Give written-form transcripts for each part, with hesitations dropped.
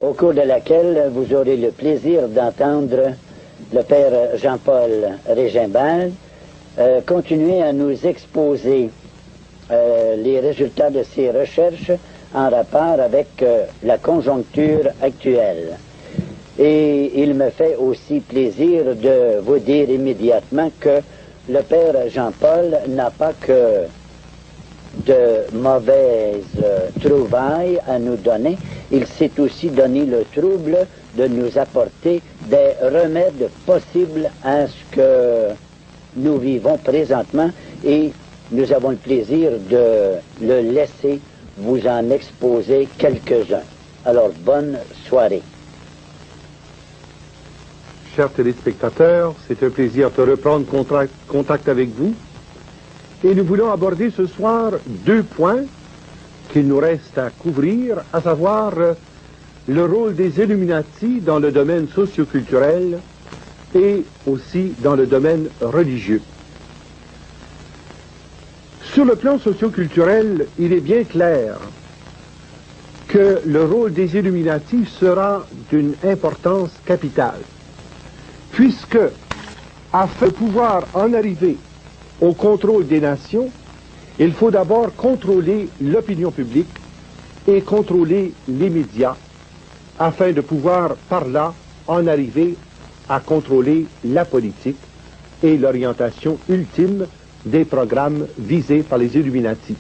au cours de laquelle vous aurez le plaisir d'entendre le père Jean-Paul Régimbald continuer à nous exposer les résultats de ses recherches en rapport avec la conjoncture actuelle. Et il me fait aussi plaisir de vous dire immédiatement que le père Jean-Paul n'a pas que de mauvaises trouvailles à nous donner. Il s'est aussi donné le trouble de nous apporter des remèdes possibles à ce que nous vivons présentement et nous avons le plaisir de le laisser vous en exposer quelques-uns. Alors, bonne soirée. Chers téléspectateurs, c'est un plaisir de reprendre contact avec vous. Et nous voulons aborder ce soir 2 points qu'il nous reste à couvrir, à savoir le rôle des Illuminati dans le domaine socioculturel et aussi dans le domaine religieux. Sur le plan socioculturel, il est bien clair que le rôle des Illuminati sera d'une importance capitale, puisque, afin de pouvoir en arriver au contrôle des nations, il faut d'abord contrôler l'opinion publique et contrôler les médias, afin de pouvoir, par là, en arriver à contrôler la politique et l'orientation ultime des programmes visés par les Illuminati.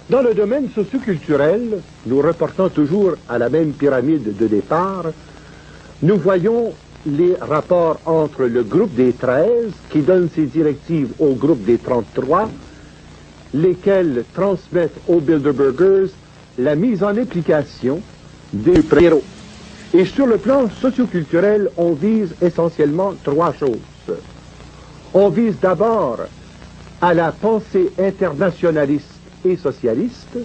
Dans le domaine socioculturel, nous reportons toujours à la même pyramide de départ, nous voyons les rapports entre le groupe des 13, qui donne ses directives au groupe des 33, lesquels transmettent aux Bilderbergers la mise en application des préros. Et sur le plan socioculturel, on vise essentiellement 3 choses. On vise d'abord à la pensée internationaliste et socialiste.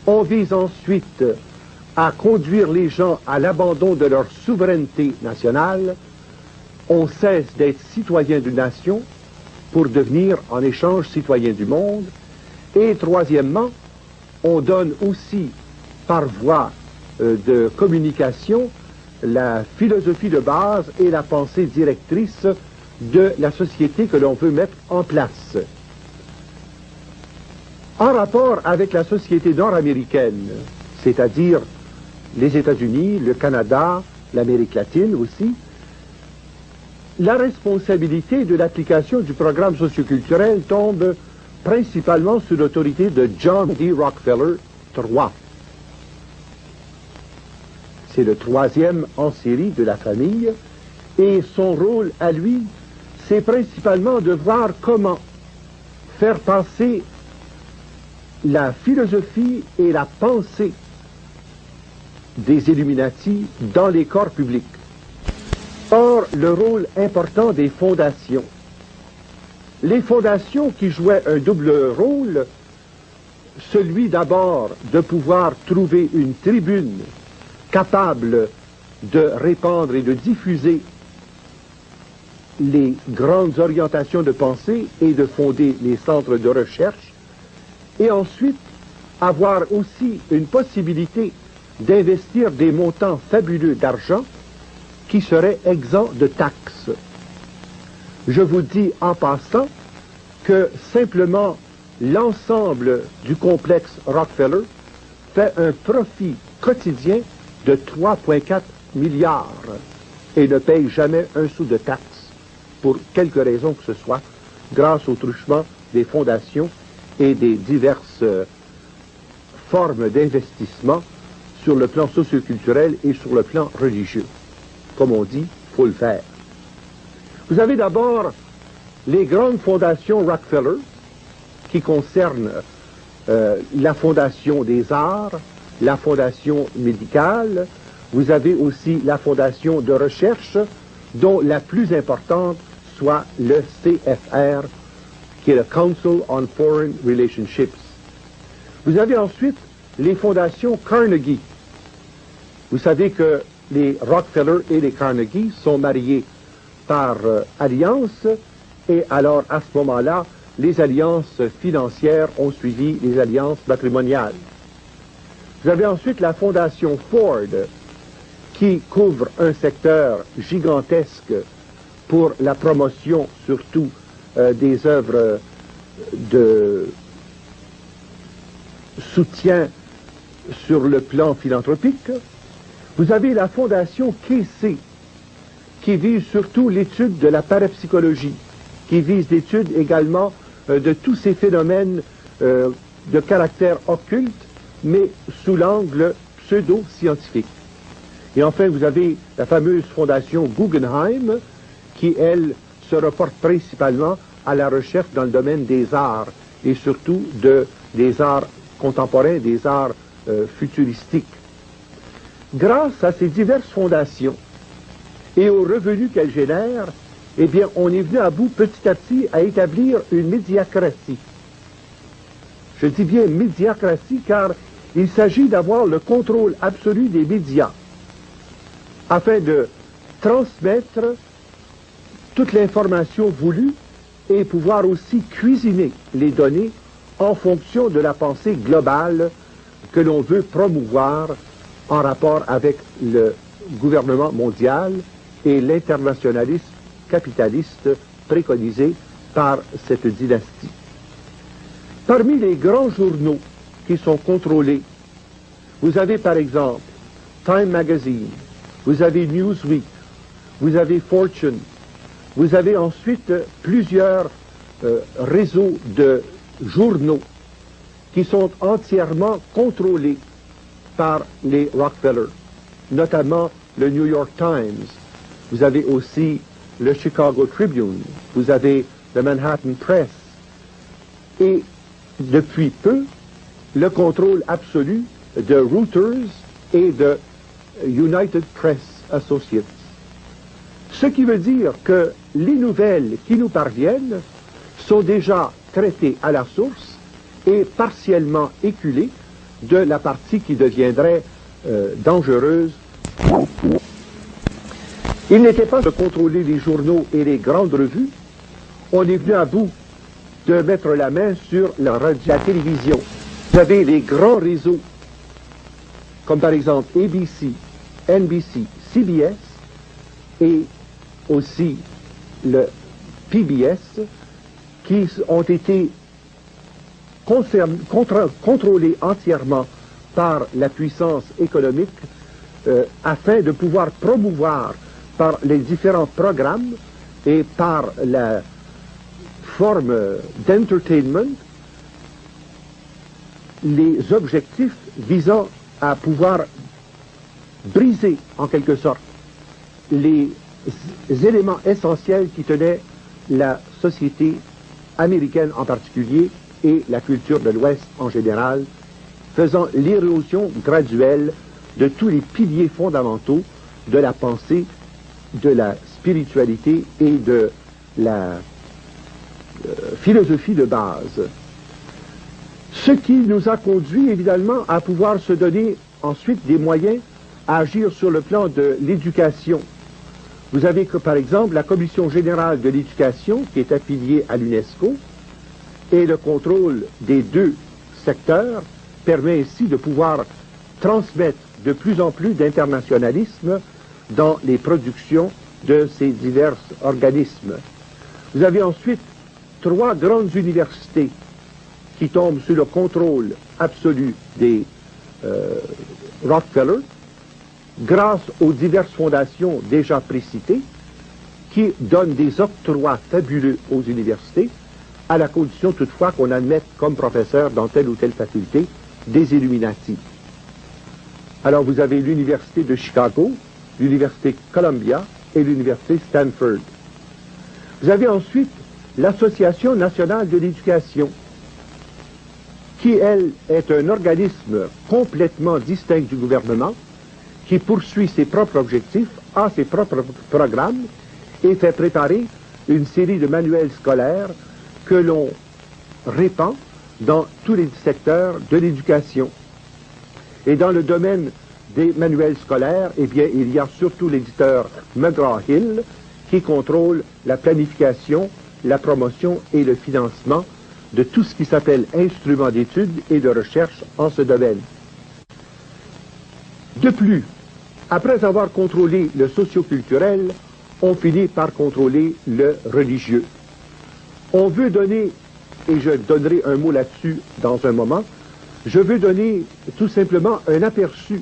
On vise ensuite à conduire les gens à l'abandon de leur souveraineté nationale. On cesse d'être citoyen d'une nation pour devenir en échange citoyen du monde. Et troisièmement, on donne aussi par voie de communication la philosophie de base et la pensée directrice de la société que l'on veut mettre en place. En rapport avec la société nord-américaine, c'est-à-dire les États-Unis, le Canada, l'Amérique latine aussi, la responsabilité de l'application du programme socioculturel tombe principalement sous l'autorité de John D. Rockefeller III. C'est le 3e en série de la famille, et son rôle à lui, c'est principalement de voir comment faire passer la philosophie et la pensée des Illuminati dans les corps publics. Or, le rôle important des fondations. Les fondations qui jouaient un double rôle, celui d'abord de pouvoir trouver une tribune capable de répandre et de diffuser les grandes orientations de pensée et de fonder les centres de recherche, et ensuite avoir aussi une possibilité d'investir des montants fabuleux d'argent qui seraient exempts de taxes. Je vous dis en passant que simplement l'ensemble du complexe Rockefeller fait un profit quotidien de 3,4 milliards et ne paye jamais un sou de taxes pour quelque raison que ce soit, grâce au truchement des fondations et des diverses formes d'investissement sur le plan socioculturel et sur le plan religieux. Comme on dit, il faut le faire. Vous avez d'abord les grandes fondations Rockefeller qui concernent la fondation des arts, la fondation médicale. Vous avez aussi la fondation de recherche, dont la plus importante soit le CFR, qui est le Council on Foreign Relationships. Vous avez ensuite les fondations Carnegie. Vous savez que les Rockefeller et les Carnegie sont mariés par alliance, et alors à ce moment-là, les alliances financières ont suivi les alliances matrimoniales. Vous avez ensuite la Fondation Ford, qui couvre un secteur gigantesque pour la promotion, surtout des œuvres de soutien sur le plan philanthropique. Vous avez la Fondation Casey, qui vise surtout l'étude de la parapsychologie, qui vise l'étude également de tous ces phénomènes de caractère occulte, mais sous l'angle pseudo-scientifique. Et enfin, vous avez la fameuse Fondation Guggenheim, qui, elle, se reporte principalement à la recherche dans le domaine des arts, et surtout des arts contemporains, des arts futuristiques. Grâce à ces diverses fondations et aux revenus qu'elles génèrent, eh bien, on est venu à bout petit à petit à établir une médiacratie. Je dis bien médiacratie car il s'agit d'avoir le contrôle absolu des médias afin de transmettre toute l'information voulue et pouvoir aussi cuisiner les données en fonction de la pensée globale que l'on veut promouvoir en rapport avec le gouvernement mondial et l'internationalisme capitaliste préconisé par cette dynastie. Parmi les grands journaux qui sont contrôlés, vous avez par exemple Time Magazine, vous avez Newsweek, vous avez Fortune, vous avez ensuite plusieurs réseaux de journaux qui sont entièrement contrôlés par les Rockefeller, notamment le New York Times. Vous avez aussi le Chicago Tribune, vous avez le Manhattan Press, et depuis peu, le contrôle absolu de Reuters et de United Press Associates. Ce qui veut dire que les nouvelles qui nous parviennent sont déjà traitées à la source et partiellement éculées de la partie qui deviendrait dangereuse. Il n'était pas de contrôler les journaux et les grandes revues. On est venu à bout de mettre la main sur la télévision. Vous avez les grands réseaux, comme par exemple ABC, NBC, CBS et aussi le PBS, qui ont été contrôlés entièrement par la puissance économique afin de pouvoir promouvoir par les différents programmes et par la forme d'entertainment les objectifs visant à pouvoir briser en quelque sorte les éléments essentiels qui tenaient la société américaine en particulier et la culture de l'Ouest en général, faisant l'érosion graduelle de tous les piliers fondamentaux de la pensée, de la spiritualité et de la philosophie de base. Ce qui nous a conduit évidemment à pouvoir se donner ensuite des moyens à agir sur le plan de l'éducation. Vous avez que, par exemple, la Commission générale de l'éducation qui est affiliée à l'UNESCO et le contrôle des deux secteurs permet ainsi de pouvoir transmettre de plus en plus d'internationalisme dans les productions de ces divers organismes. Vous avez ensuite 3 grandes universités qui tombent sous le contrôle absolu des Rockefeller, grâce aux diverses fondations déjà précitées, qui donnent des octrois fabuleux aux universités, à la condition toutefois qu'on admette comme professeur dans telle ou telle faculté des Illuminati. Alors vous avez l'université de Chicago, l'université Columbia et l'université Stanford. Vous avez ensuite l'Association nationale de l'éducation, qui, elle, est un organisme complètement distinct du gouvernement, qui poursuit ses propres objectifs, a ses propres programmes et fait préparer une série de manuels scolaires que l'on répand dans tous les secteurs de l'éducation. Et dans le domaine des manuels scolaires, eh bien, il y a surtout l'éditeur McGraw-Hill qui contrôle la planification, la promotion et le financement de tout ce qui s'appelle instruments d'études et de recherche en ce domaine. De plus, après avoir contrôlé le socio-culturel, on finit par contrôler le religieux. On veut donner, et je donnerai un mot là-dessus dans un moment, je veux donner tout simplement un aperçu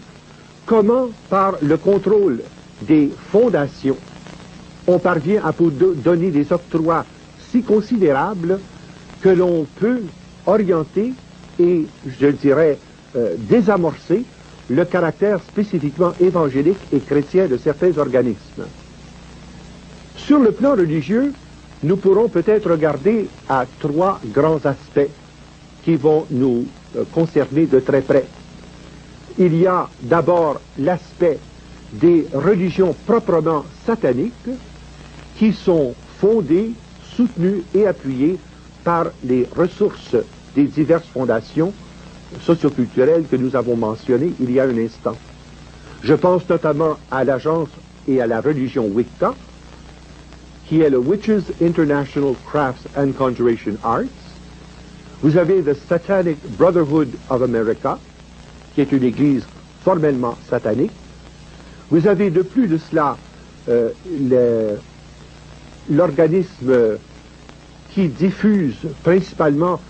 comment, par le contrôle des fondations, on parvient à donner des octrois si considérables que l'on peut orienter et, je dirais, désamorcer le caractère spécifiquement évangélique et chrétien de certains organismes. Sur le plan religieux, nous pourrons peut-être regarder à trois grands aspects qui vont nous concerner de très près. Il y a d'abord l'aspect des religions proprement sataniques qui sont fondées, soutenues et appuyées par les ressources des diverses fondations socioculturelles que nous avons mentionnées il y a un instant. Je pense notamment à l'agence et à la religion Wicca, qui est le Witches International Crafts and Conjuration Arts. Vous avez the Satanic Brotherhood of America, qui est une église formellement satanique. Vous avez de plus de cela l'organisme qui diffuse principalement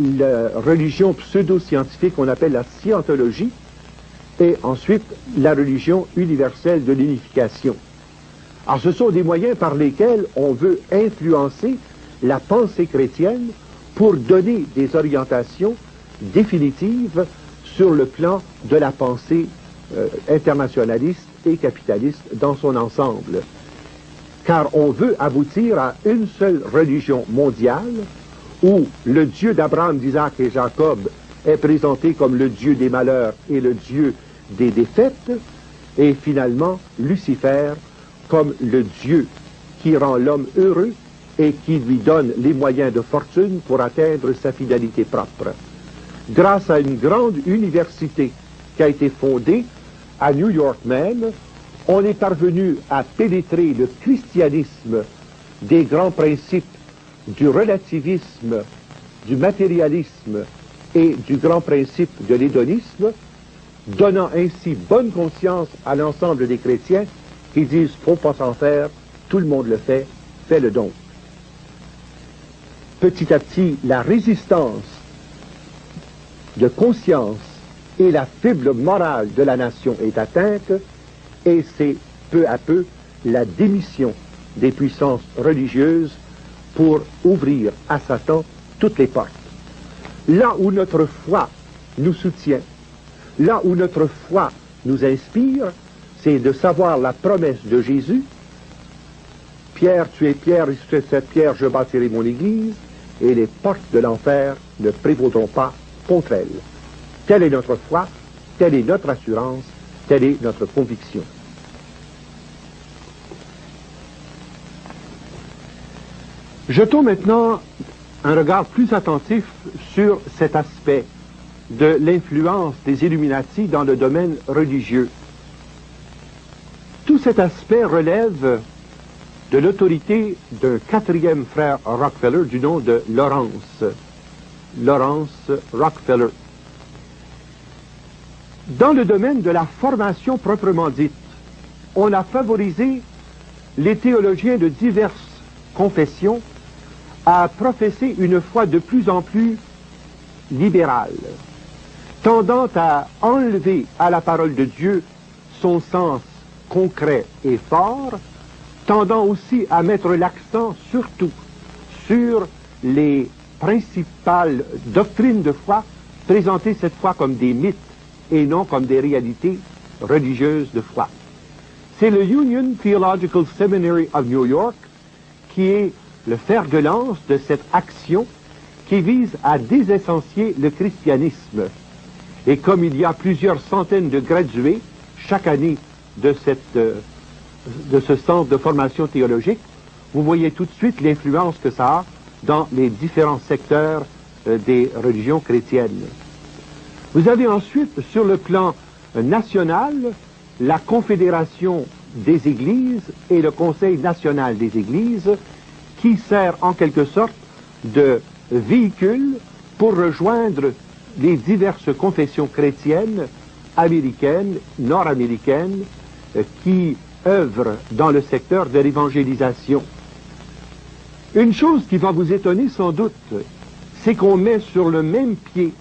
la religion pseudo-scientifique qu'on appelle la scientologie, et ensuite la religion universelle de l'unification. Alors ce sont des moyens par lesquels on veut influencer la pensée chrétienne pour donner des orientations définitives sur le plan de la pensée internationaliste et capitaliste dans son ensemble. Car on veut aboutir à une seule religion mondiale où le Dieu d'Abraham, d'Isaac et Jacob est présenté comme le Dieu des malheurs et le Dieu des défaites, et finalement Lucifer comme le Dieu qui rend l'homme heureux et qui lui donne les moyens de fortune pour atteindre sa finalité propre. Grâce à une grande université qui a été fondée à New York même, on est parvenu à pénétrer le christianisme des grands principes du relativisme, du matérialisme et du grand principe de l'hédonisme, donnant ainsi bonne conscience à l'ensemble des chrétiens qui disent « faut pas s'en faire, tout le monde le fait, fais-le donc ». Petit à petit, la résistance de conscience et la fibre morale de la nation est atteinte, et c'est peu à peu la démission des puissances religieuses pour ouvrir à Satan toutes les portes. Là où notre foi nous soutient, là où notre foi nous inspire, c'est de savoir la promesse de Jésus. Pierre, tu es pierre, et sur cette pierre je bâtirai mon église, et les portes de l'enfer ne prévaudront pas contre elle. Telle est notre foi, telle est notre assurance, telle est notre conviction. Jetons maintenant un regard plus attentif sur cet aspect de l'influence des Illuminati dans le domaine religieux. Tout cet aspect relève de l'autorité d'un quatrième frère Rockefeller du nom de Lawrence Rockefeller. Dans le domaine de la formation proprement dite, on a favorisé les théologiens de diverses confessions à professer une foi de plus en plus libérale, tendant à enlever à la parole de Dieu son sens concret et fort, tendant aussi à mettre l'accent surtout sur les principales doctrines de foi, présentées cette fois comme des mythes et non comme des réalités religieuses de foi. C'est le Union Theological Seminary of New York qui est le fer de lance de cette action qui vise à désessentier le christianisme. Et comme il y a plusieurs centaines de gradués chaque année de ce centre de formation théologique, vous voyez tout de suite l'influence que ça a dans les différents secteurs des religions chrétiennes. Vous avez ensuite, sur le plan national, la Confédération des Églises et le Conseil national des Églises, qui sert en quelque sorte de véhicule pour rejoindre les diverses confessions chrétiennes américaines, nord-américaines, qui œuvrent dans le secteur de l'évangélisation. Une chose qui va vous étonner sans doute, c'est qu'on met sur le même pied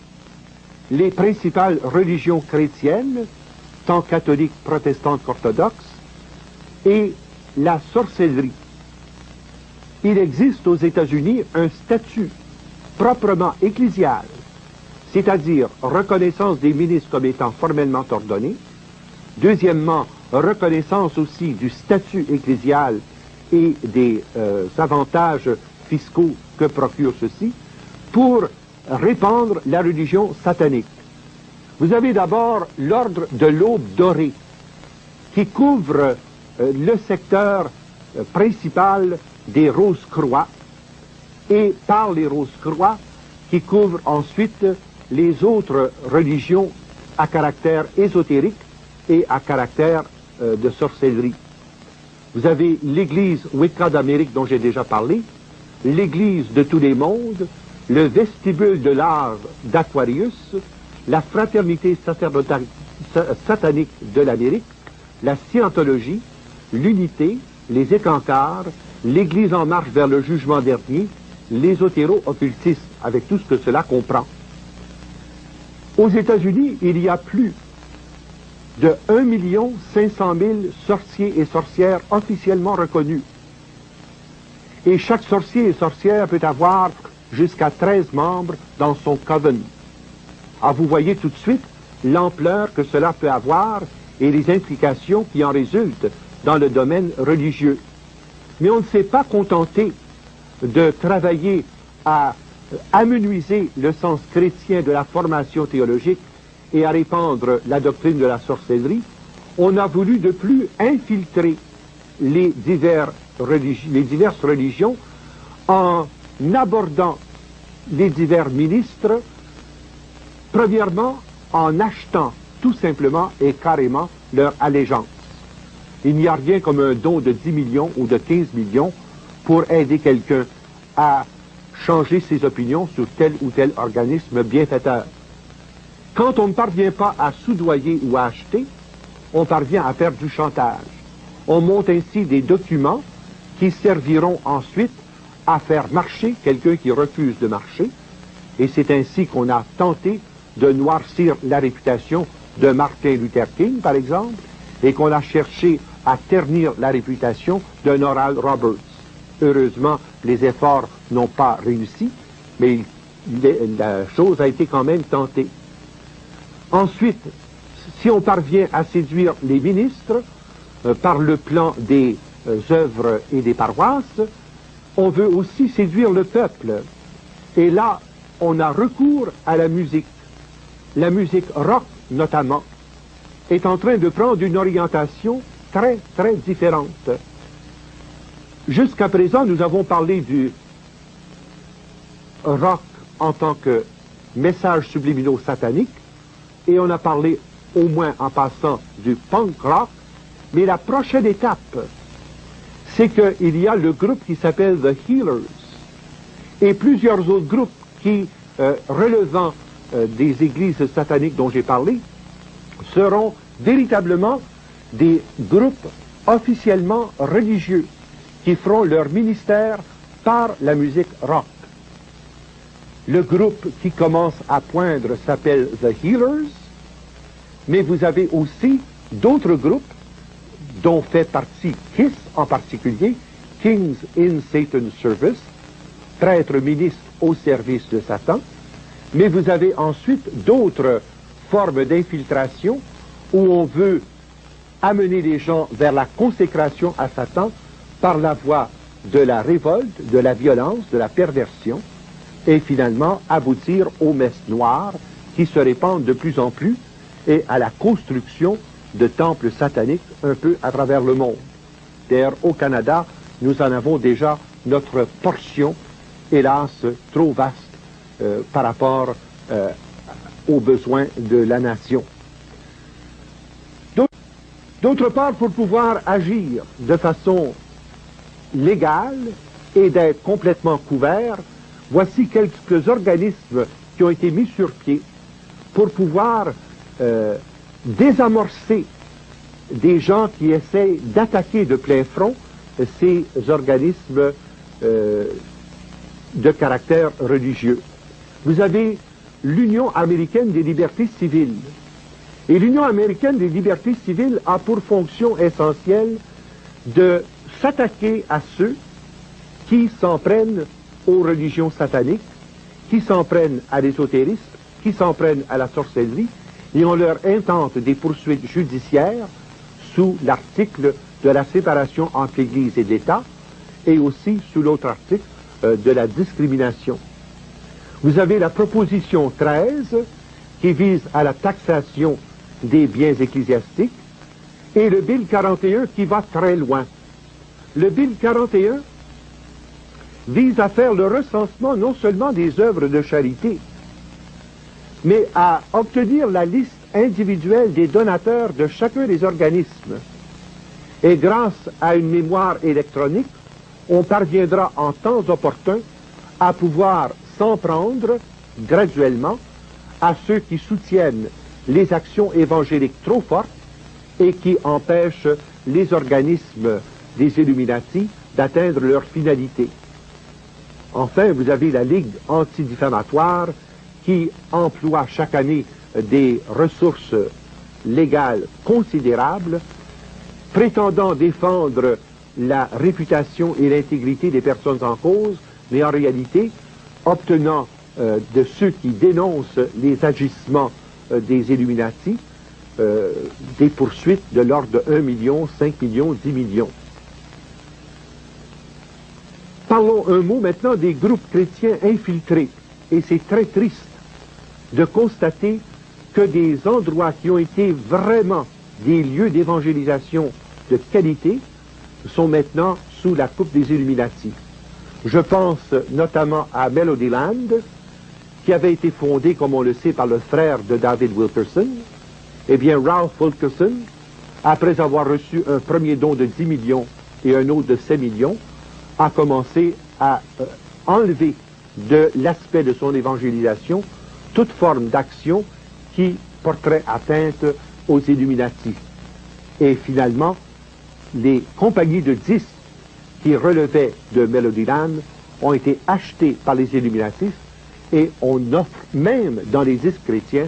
les principales religions chrétiennes, tant catholiques, protestantes qu'orthodoxes, et la sorcellerie. Il existe aux États-Unis un statut proprement ecclésial, c'est-à-dire reconnaissance des ministres comme étant formellement ordonnés. Deuxièmement, reconnaissance aussi du statut ecclésial et des avantages fiscaux que procure ceci pour répandre la religion satanique. Vous avez d'abord l'ordre de l'Aube dorée qui couvre le secteur principal des Rose-Croix et par les Rose-Croix qui couvre ensuite les autres religions à caractère ésotérique et à caractère de sorcellerie. Vous avez l'Église Wicca d'Amérique dont j'ai déjà parlé, l'Église de tous les mondes, le vestibule de l'art d'Aquarius, la fraternité satanique de l'Amérique, la scientologie, l'unité, les écancars, l'Église en marche vers le jugement dernier, l'ésotéro-occultisme, avec tout ce que cela comprend. Aux États-Unis, il y a plus de 1 500 000 sorciers et sorcières officiellement reconnus. Et chaque sorcier et sorcière peut avoir jusqu'à 13 membres dans son coven. Ah, vous voyez tout de suite l'ampleur que cela peut avoir et les implications qui en résultent dans le domaine religieux. Mais on ne s'est pas contenté de travailler à amenuiser le sens chrétien de la formation théologique et à répandre la doctrine de la sorcellerie. On a voulu de plus infiltrer les diverses religions en abordant les divers ministres, premièrement en achetant tout simplement et carrément leur allégeance. Il n'y a rien comme un don de 10 millions ou de 15 millions pour aider quelqu'un à changer ses opinions sur tel ou tel organisme bienfaiteur. Quand on ne parvient pas à soudoyer ou à acheter, on parvient à faire du chantage. On monte ainsi des documents qui serviront ensuite à faire marcher quelqu'un qui refuse de marcher. Et c'est ainsi qu'on a tenté de noircir la réputation de Martin Luther King, par exemple, et qu'on a cherché à ternir la réputation d'un Oral Roberts. Heureusement, les efforts n'ont pas réussi, mais la chose a été quand même tentée. Ensuite, si on parvient à séduire les ministres par le plan des œuvres et des paroisses, on veut aussi séduire le peuple. Et là, on a recours à la musique. La musique rock, notamment, est en train de prendre une orientation très, très différente. Jusqu'à présent, nous avons parlé du rock en tant que message subliminaux satanique, et on a parlé, au moins en passant, du punk rock, mais la prochaine étape, c'est qu'il y a le groupe qui s'appelle The Healers, et plusieurs autres groupes qui, relevant des églises sataniques dont j'ai parlé, seront véritablement des groupes officiellement religieux qui feront leur ministère par la musique rock. Le groupe qui commence à poindre s'appelle The Healers, mais vous avez aussi d'autres groupes dont fait partie KISS en particulier, Kings in Satan's Service, prêtres ministres au service de Satan, mais vous avez ensuite d'autres formes d'infiltration où on veut amener les gens vers la consécration à Satan par la voie de la révolte, de la violence, de la perversion, et finalement aboutir aux messes noires qui se répandent de plus en plus et à la construction de temples sataniques un peu à travers le monde. D'ailleurs, au Canada, nous en avons déjà notre portion, hélas, trop vaste par rapport aux besoins de la nation. D'autre part, pour pouvoir agir de façon légale et d'être complètement couvert, voici quelques organismes qui ont été mis sur pied pour pouvoir désamorcer des gens qui essaient d'attaquer de plein front ces organismes de caractère religieux. Vous avez l'Union américaine des libertés civiles. Et l'Union américaine des libertés civiles a pour fonction essentielle de s'attaquer à ceux qui s'en prennent aux religions sataniques, qui s'en prennent à l'ésotérisme, qui s'en prennent à la sorcellerie, et on leur intente des poursuites judiciaires sous l'article de la séparation entre l'Église et l'État, et aussi sous l'autre article de la discrimination. Vous avez la proposition 13 qui vise à la taxation des biens ecclésiastiques et le Bill 41 qui va très loin. Le Bill 41 vise à faire le recensement non seulement des œuvres de charité, mais à obtenir la liste individuelle des donateurs de chacun des organismes. Et grâce à une mémoire électronique, on parviendra en temps opportun à pouvoir s'en prendre graduellement à ceux qui soutiennent les actions évangéliques trop fortes et qui empêchent les organismes des Illuminati d'atteindre leur finalité. Enfin, vous avez la Ligue antidifamatoire qui emploie chaque année des ressources légales considérables, prétendant défendre la réputation et l'intégrité des personnes en cause, mais en réalité obtenant de ceux qui dénoncent les agissements des Illuminati des poursuites de l'ordre de 1 million, 5 millions, 10 millions. Parlons un mot maintenant des groupes chrétiens infiltrés. Et c'est très triste de constater que des endroits qui ont été vraiment des lieux d'évangélisation de qualité sont maintenant sous la coupe des Illuminati. Je pense notamment à Melodyland, qui avait été fondé, comme on le sait, par le frère de David Wilkerson. Eh bien, Ralph Wilkerson, après avoir reçu un premier don de 10 millions et un autre de 7 millions, a commencé à enlever de l'aspect de son évangélisation toute forme d'action qui porterait atteinte aux Illuminati. Et finalement, les compagnies de disques qui relevaient de Melodyland ont été achetées par les Illuminatis et on offre même dans les disques chrétiens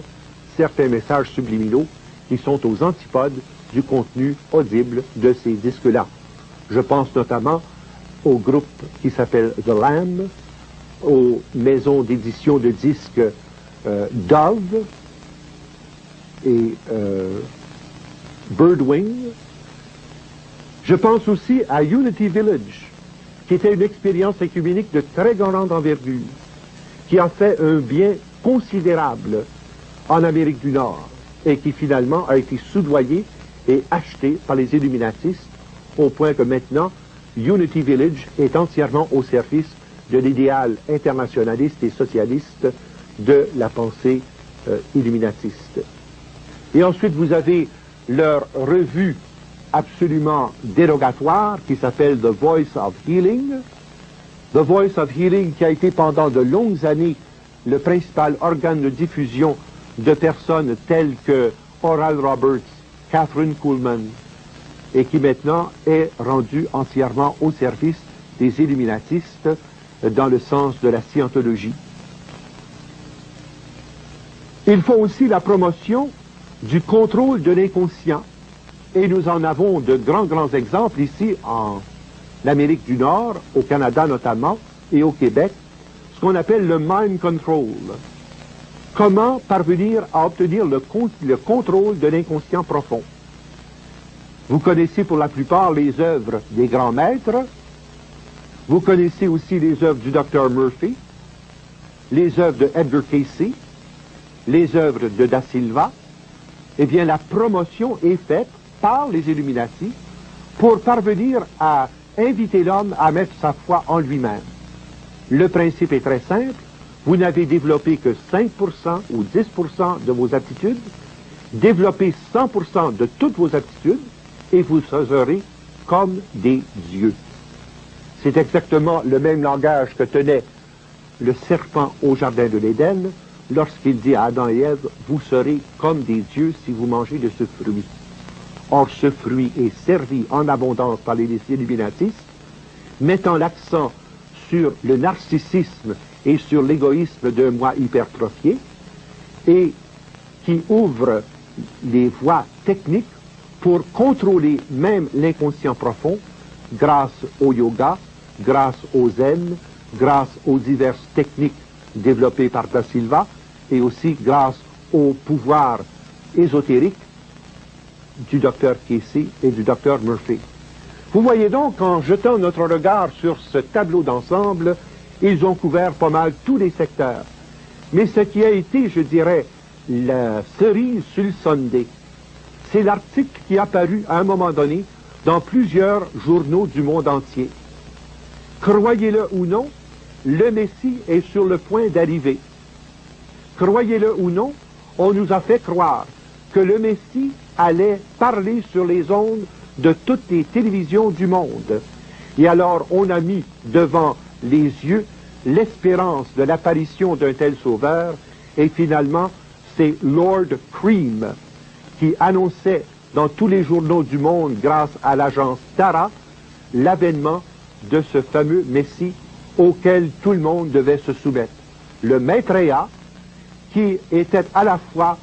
certains messages subliminaux qui sont aux antipodes du contenu audible de ces disques-là. Je pense notamment au groupe qui s'appelle The Lamb, aux maisons d'édition de disques Dove et Birdwing. Je pense aussi à Unity Village, qui était une expérience œcuménique de très grande envergure, qui a fait un bien considérable en Amérique du Nord et qui finalement a été soudoyé et acheté par les Illuminatistes au point que maintenant Unity Village est entièrement au service de l'idéal internationaliste et socialiste de la pensée illuminatiste. Et ensuite vous avez leur revue absolument dérogatoire qui s'appelle The Voice of Healing. The Voice of Healing qui a été pendant de longues années le principal organe de diffusion de personnes telles que Oral Roberts, Catherine Kuhlman, et qui maintenant est rendu entièrement au service des illuminatistes dans le sens de la scientologie. Il faut aussi la promotion du contrôle de l'inconscient. Et nous en avons de grands exemples ici en Amérique du Nord, au Canada notamment, et au Québec, ce qu'on appelle le mind control. Comment parvenir à obtenir le contrôle de l'inconscient profond. Vous connaissez pour la plupart les œuvres des grands maîtres, vous connaissez aussi les œuvres du Dr Murphy, les œuvres de Edgar Cayce, les œuvres de Da Silva. Eh bien, la promotion est faite par les Illuminati pour parvenir à inviter l'homme à mettre sa foi en lui-même. Le principe est très simple. Vous n'avez développé que 5% ou 10% de vos aptitudes. Développez 100% de toutes vos aptitudes et vous serez comme des dieux. C'est exactement le même langage que tenait le serpent au jardin de l'Éden lorsqu'il dit à Adam et Ève, vous serez comme des dieux si vous mangez de ce fruit. Or, ce fruit est servi en abondance par les illuminatistes, mettant l'accent sur le narcissisme et sur l'égoïsme d'un moi hypertrophié, et qui ouvre les voies techniques pour contrôler même l'inconscient profond grâce au yoga, grâce au zen, grâce aux diverses techniques développées par Da Silva et aussi grâce au pouvoir ésotérique du docteur Casey et du docteur Murphy. Vous voyez donc, en jetant notre regard sur ce tableau d'ensemble, ils ont couvert pas mal tous les secteurs. Mais ce qui a été, je dirais, la cerise sur le sundae, c'est l'article qui est apparu à un moment donné dans plusieurs journaux du monde entier. Croyez-le ou non, le Messie est sur le point d'arriver. Croyez-le ou non, on nous a fait croire que le Messie allait parler sur les ondes de toutes les télévisions du monde. Et alors on a mis devant les yeux l'espérance de l'apparition d'un tel sauveur, et finalement c'est Lord Cream qui annonçait dans tous les journaux du monde, grâce à l'agence Tara, l'avènement de ce fameux Messie auquel tout le monde devait se soumettre. Le Maitreya, qui était à la fois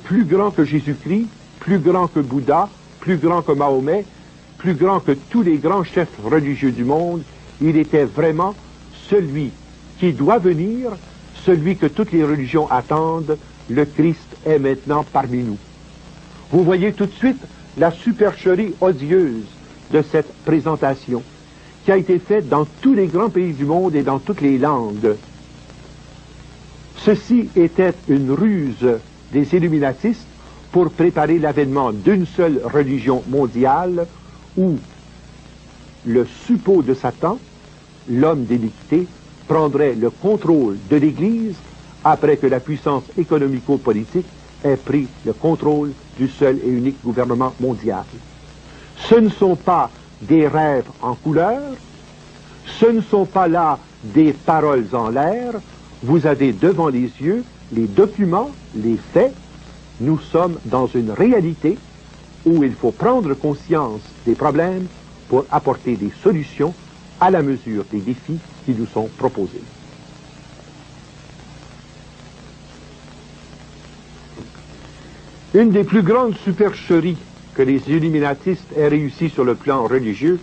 plus grand que Jésus-Christ, plus grand que Bouddha, plus grand que Mahomet, plus grand que tous les grands chefs religieux du monde, il était vraiment celui qui doit venir, celui que toutes les religions attendent. Le Christ est maintenant parmi nous. Vous voyez tout de suite la supercherie odieuse de cette présentation qui a été faite dans tous les grands pays du monde et dans toutes les langues. Ceci était une ruse des illuminatistes pour préparer l'avènement d'une seule religion mondiale où le suppôt de Satan, l'homme d'iniquité, prendrait le contrôle de l'Église après que la puissance économico-politique ait pris le contrôle du seul et unique gouvernement mondial. Ce ne sont pas des rêves en couleur, ce ne sont pas là des paroles en l'air, vous avez devant les yeux les documents, les faits. Nous sommes dans une réalité où il faut prendre conscience des problèmes pour apporter des solutions à la mesure des défis qui nous sont proposés. Une des plus grandes supercheries que les illuminatistes aient réussi sur le plan religieux,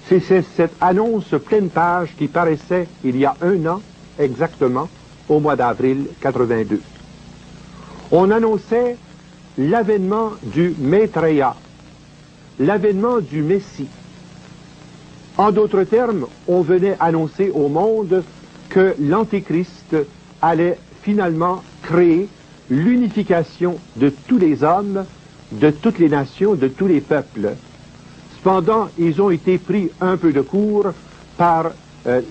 c'est cette annonce pleine page qui paraissait il y a 1 an exactement, au mois d'avril 82. On annonçait l'avènement du Maitreya, l'avènement du Messie. En d'autres termes, on venait annoncer au monde que l'Antéchrist allait finalement créer l'unification de tous les hommes, de toutes les nations, de tous les peuples. Cependant, ils ont été pris un peu de court par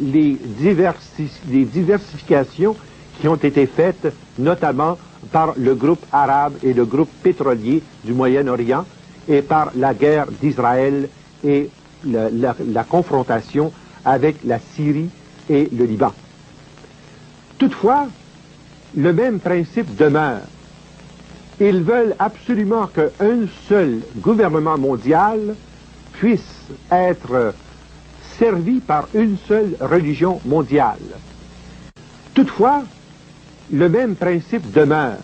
les diversifications qui ont été faites, notamment par le groupe arabe et le groupe pétrolier du Moyen-Orient, et par la guerre d'Israël et la confrontation avec la Syrie et le Liban. Toutefois, le même principe demeure. Ils veulent absolument qu'un seul gouvernement mondial puisse être servi par une seule religion mondiale. Toutefois, le même principe demeure.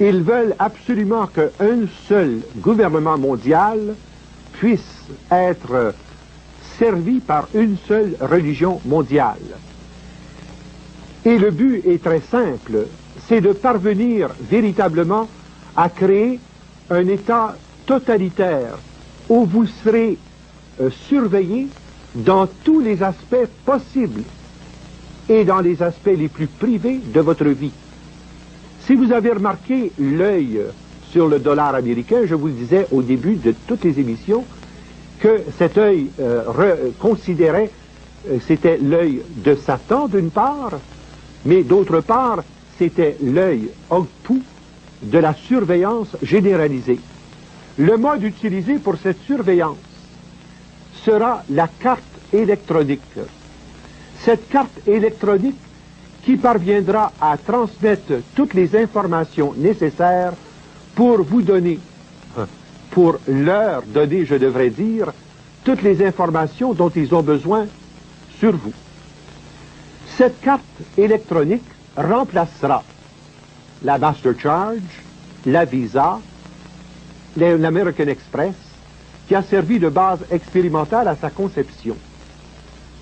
Ils veulent absolument qu'un seul gouvernement mondial puisse être servi par une seule religion mondiale. Et le but est très simple, c'est de parvenir véritablement à créer un État totalitaire où vous serez surveillé dans tous les aspects possibles et dans les aspects les plus privés de votre vie. Si vous avez remarqué l'œil sur le dollar américain, je vous le disais au début de toutes les émissions, que cet œil considérait, c'était l'œil de Satan d'une part, mais d'autre part, c'était l'œil ogpou de la surveillance généralisée. Le mode utilisé pour cette surveillance sera la carte électronique. Cette carte électronique qui parviendra à transmettre toutes les informations nécessaires pour vous donner, pour leur donner, je devrais dire, toutes les informations dont ils ont besoin sur vous. Cette carte électronique remplacera la MasterCharge, la Visa, l'American Express, qui a servi de base expérimentale à sa conception.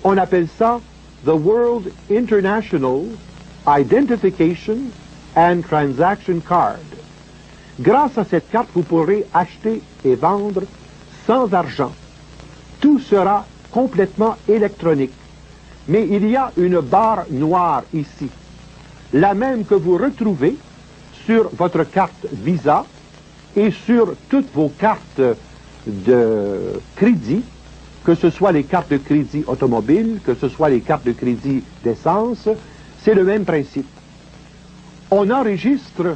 On appelle ça the World International Identification and Transaction Card. Grâce à cette carte, vous pourrez acheter et vendre sans argent. Tout sera complètement électronique. Mais il y a une barre noire ici, la même que vous retrouvez sur votre carte Visa et sur toutes vos cartes de crédit, que ce soit les cartes de crédit automobile, que ce soit les cartes de crédit d'essence, c'est le même principe. On enregistre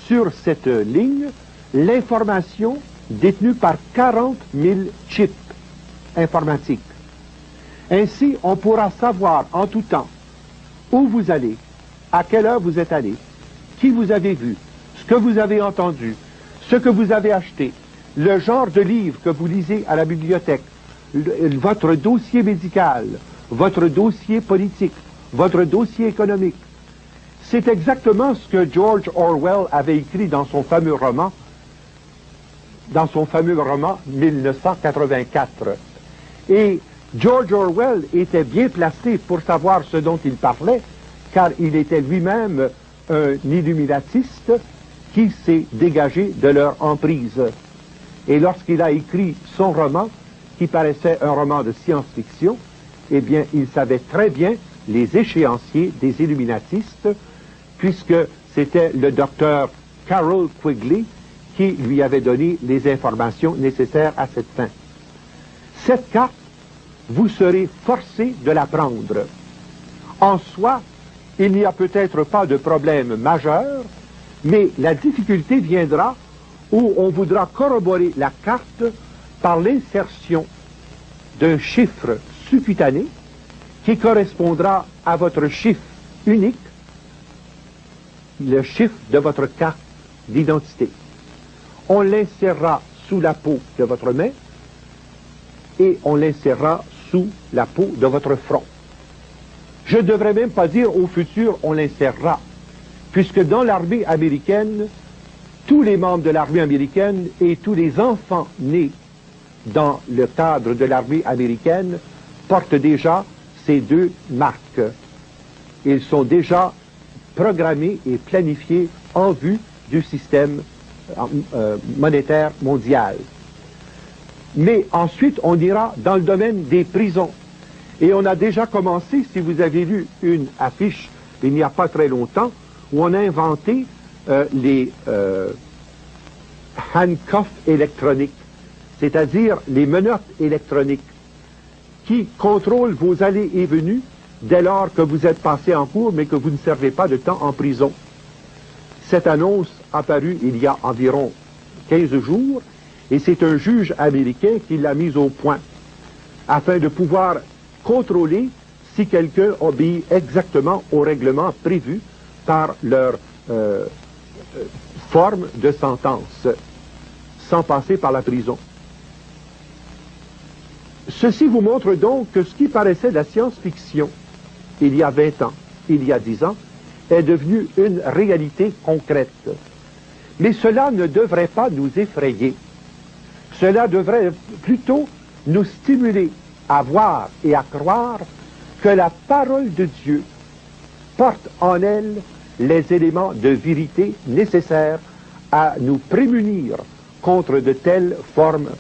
sur cette ligne l'information détenue par 40 000 chips informatiques. Ainsi, on pourra savoir en tout temps où vous allez, à quelle heure vous êtes allé, qui vous avez vu, ce que vous avez entendu, ce que vous avez acheté, le genre de livre que vous lisez à la bibliothèque, votre dossier médical, votre dossier politique, votre dossier économique. C'est exactement ce que George Orwell avait écrit dans son fameux roman 1984. Et George Orwell était bien placé pour savoir ce dont il parlait, car il était lui-même un illuminatiste qui s'est dégagé de leur emprise. Et lorsqu'il a écrit son roman, qui paraissait un roman de science-fiction, eh bien, il savait très bien les échéanciers des illuminatistes, puisque c'était le docteur Carroll Quigley qui lui avait donné les informations nécessaires à cette fin. Cette carte, vous serez forcé de la prendre. En soi, il n'y a peut-être pas de problème majeur, mais la difficulté viendra où on voudra corroborer la carte par l'insertion d'un chiffre sous-cutané qui correspondra à votre chiffre unique, le chiffre de votre carte d'identité. On l'insérera sous la peau de votre main et on l'insérera sous la peau de votre front. Je ne devrais même pas dire au futur on l'insérera, puisque dans l'armée américaine, tous les membres de l'armée américaine et tous les enfants nés dans le cadre de l'armée américaine portent déjà ces deux marques. Ils sont déjà programmés et planifiés en vue du système monétaire mondial. Mais ensuite, on ira dans le domaine des prisons. Et on a déjà commencé, si vous avez lu une affiche il n'y a pas très longtemps, où on a inventé les handcuffs électroniques, c'est-à-dire les menottes électroniques qui contrôlent vos allées et venues dès lors que vous êtes passé en cours mais que vous ne servez pas de temps en prison. Cette annonce apparue il y a environ 15 jours et c'est un juge américain qui l'a mise au point afin de pouvoir contrôler si quelqu'un obéit exactement aux règlements prévus par leur forme de sentence, sans passer par la prison. Ceci vous montre donc que ce qui paraissait de la science-fiction il y a 20 ans, il y a 10 ans, est devenu une réalité concrète. Mais cela ne devrait pas nous effrayer. Cela devrait plutôt nous stimuler à voir et à croire que la parole de Dieu porte en elle les éléments de vérité nécessaires à nous prémunir contre de telles formes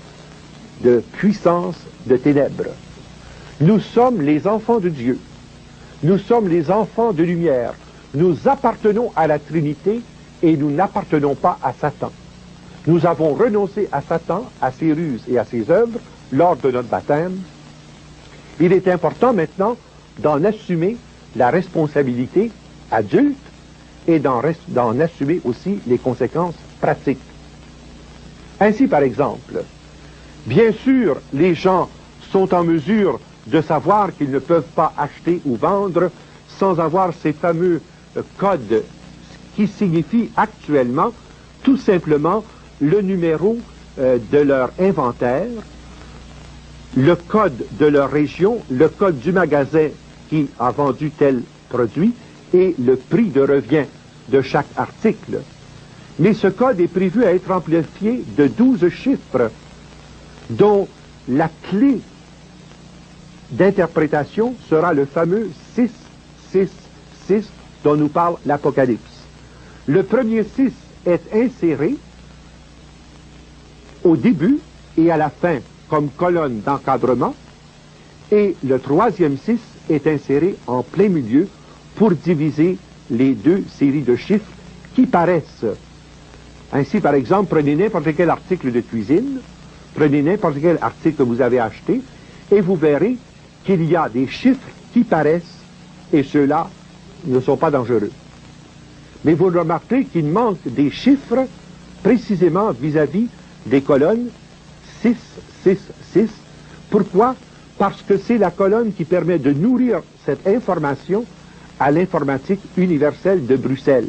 de puissance de ténèbres. Nous sommes les enfants de Dieu. Nous sommes les enfants de lumière. Nous appartenons à la Trinité et nous n'appartenons pas à Satan. Nous avons renoncé à Satan, à ses ruses et à ses œuvres lors de notre baptême. Il est important maintenant d'en assumer la responsabilité adulte et d'en assumer aussi les conséquences pratiques. Ainsi, par exemple, bien sûr, les gens sont en mesure de savoir qu'ils ne peuvent pas acheter ou vendre sans avoir ces fameux codes qui signifient actuellement tout simplement le numéro de leur inventaire, le code de leur région, le code du magasin qui a vendu tel produit et le prix de revient de chaque article. Mais ce code est prévu à être amplifié de 12 chiffres, dont la clé d'interprétation sera le fameux 666 dont nous parle l'Apocalypse. Le premier 6 est inséré au début et à la fin comme colonne d'encadrement, et le troisième 6 est inséré en plein milieu pour diviser les deux séries de chiffres qui paraissent. Ainsi, par exemple, prenez n'importe quel article de cuisine, prenez n'importe quel article que vous avez acheté, et vous verrez qu'il y a des chiffres qui paraissent, et ceux-là ne sont pas dangereux. Mais vous remarquez qu'il manque des chiffres précisément vis-à-vis des colonnes 6, 6, 6. Pourquoi? Parce que c'est la colonne qui permet de nourrir cette information à l'informatique universelle de Bruxelles.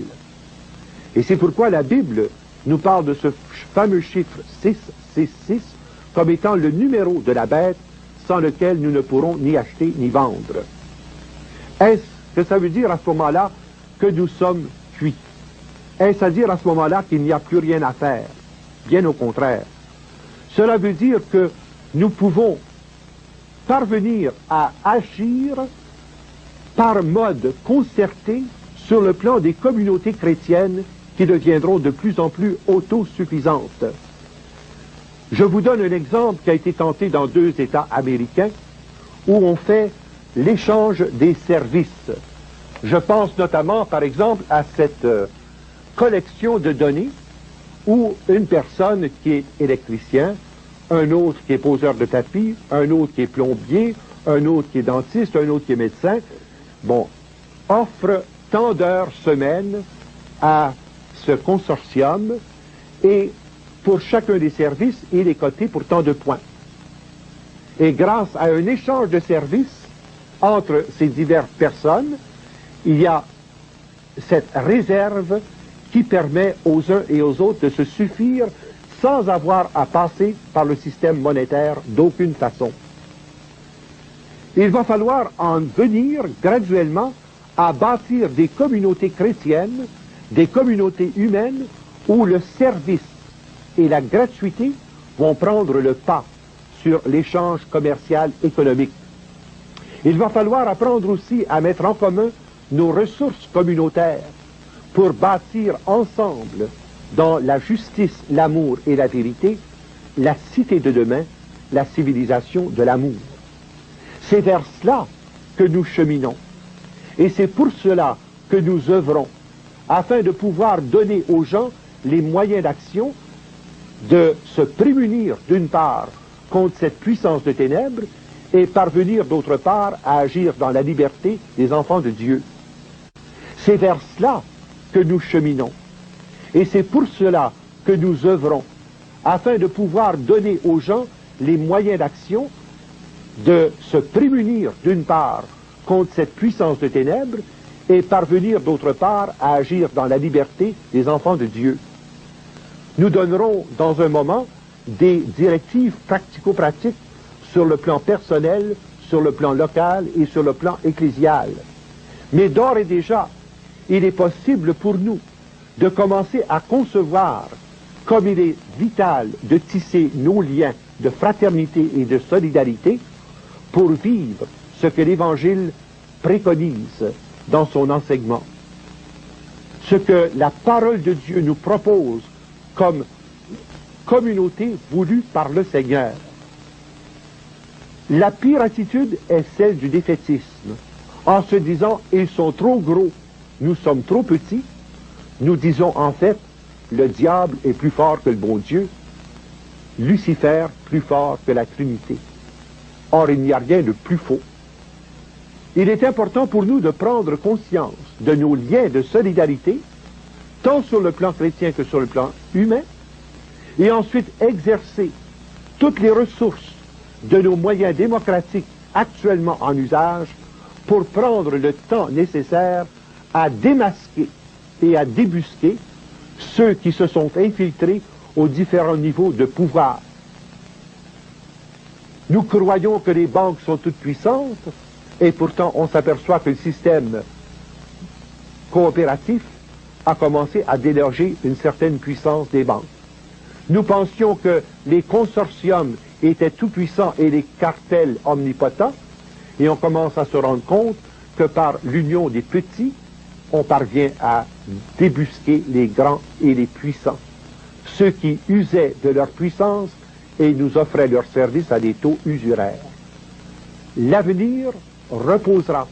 Et c'est pourquoi la Bible nous parle de ce fameux chiffre 666 comme étant le numéro de la bête sans lequel nous ne pourrons ni acheter ni vendre. Est-ce que ça veut dire à ce moment-là que nous sommes cuits? Est-ce à dire à ce moment-là qu'il n'y a plus rien à faire? Bien au contraire. Cela veut dire que nous pouvons parvenir à agir par mode concerté sur le plan des communautés chrétiennes qui deviendront de plus en plus autosuffisantes. Je vous donne un exemple qui a été tenté dans 2 États américains où on fait l'échange des services. Je pense notamment, par exemple, à cette collection de données où une personne qui est électricien, un autre qui est poseur de tapis, un autre qui est plombier, un autre qui est dentiste, un autre qui est médecin, offre tant d'heures semaine à ce consortium et pour chacun des services, il est coté pour tant de points. Et grâce à un échange de services entre ces diverses personnes, il y a cette réserve qui permet aux uns et aux autres de se suffire sans avoir à passer par le système monétaire d'aucune façon. Il va falloir en venir graduellement à bâtir des communautés chrétiennes, des communautés humaines où le service et la gratuité vont prendre le pas sur l'échange commercial économique. Il va falloir apprendre aussi à mettre en commun nos ressources communautaires pour bâtir ensemble, dans la justice, l'amour et la vérité, la cité de demain, la civilisation de l'amour. C'est vers cela que nous cheminons. Et c'est pour cela que nous œuvrons, afin de pouvoir donner aux gens les moyens d'action, de se prémunir d'une part contre cette puissance de ténèbres et parvenir d'autre part à agir dans la liberté des enfants de Dieu. C'est vers cela que nous cheminons. Et c'est pour cela que nous œuvrons, afin de pouvoir donner aux gens les moyens d'action, de se prémunir d'une part contre cette puissance de ténèbres et parvenir d'autre part à agir dans la liberté des enfants de Dieu. Nous donnerons dans un moment des directives pratico-pratiques sur le plan personnel, sur le plan local et sur le plan ecclésial. Mais d'ores et déjà, il est possible pour nous de commencer à concevoir comme il est vital de tisser nos liens de fraternité et de solidarité pour vivre ce que l'Évangile préconise dans son enseignement. Ce que la parole de Dieu nous propose comme communauté voulue par le Seigneur. La pire attitude est celle du défaitisme. En se disant, ils sont trop gros, nous sommes trop petits, nous disons en fait, le diable est plus fort que le bon Dieu, Lucifer plus fort que la Trinité. Or, il n'y a rien de plus faux. Il est important pour nous de prendre conscience de nos liens de solidarité, tant sur le plan chrétien que sur le plan humain, et ensuite exercer toutes les ressources de nos moyens démocratiques actuellement en usage pour prendre le temps nécessaire à démasquer et à débusquer ceux qui se sont infiltrés aux différents niveaux de pouvoir. Nous croyons que les banques sont toutes puissantes, et pourtant on s'aperçoit que le système coopératif a commencé à déloger une certaine puissance des banques. Nous pensions que les consortiums étaient tout puissants et les cartels omnipotents, et on commence à se rendre compte que par l'union des petits, on parvient à débusquer les grands et les puissants, ceux qui usaient de leur puissance et nous offraient leurs services à des taux usuraires. L'avenir reposera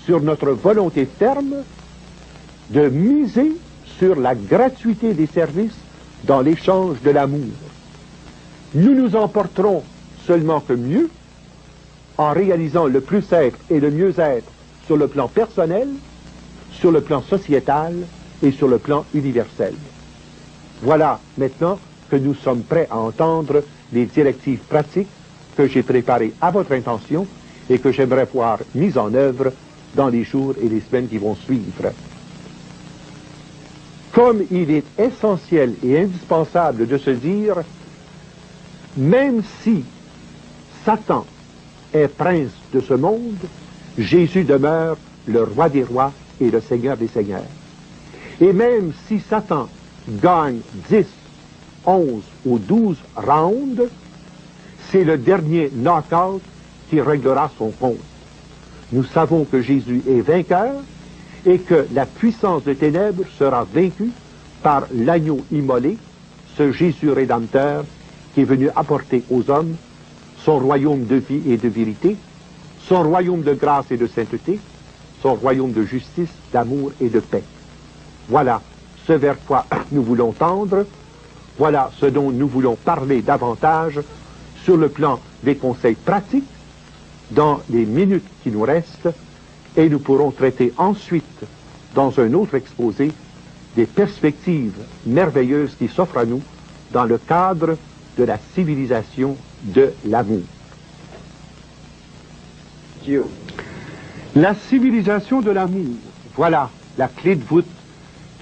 sur notre volonté ferme de miser sur la gratuité des services dans l'échange de l'amour. Nous nous emporterons seulement que mieux en réalisant le plus être et le mieux être sur le plan personnel, sur le plan sociétal et sur le plan universel. Voilà maintenant que nous sommes prêts à entendre les directives pratiques que j'ai préparées à votre intention et que j'aimerais voir mises en œuvre dans les jours et les semaines qui vont suivre. Comme il est essentiel et indispensable de se dire, même si Satan est prince de ce monde, Jésus demeure le roi des rois et le Seigneur des seigneurs. Et même si Satan gagne 10, 11 ou 12 rounds, c'est le dernier knockout qui réglera son compte. Nous savons que Jésus est vainqueur et que la puissance des ténèbres sera vaincue par l'agneau immolé, ce Jésus rédempteur qui est venu apporter aux hommes son royaume de vie et de vérité, son royaume de grâce et de sainteté, son royaume de justice, d'amour et de paix. Voilà ce vers quoi nous voulons tendre, voilà ce dont nous voulons parler davantage sur le plan des conseils pratiques dans les minutes qui nous restent, et nous pourrons traiter ensuite, dans un autre exposé, des perspectives merveilleuses qui s'offrent à nous dans le cadre de la civilisation de l'amour. Dieu. La civilisation de l'amour, voilà la clé de voûte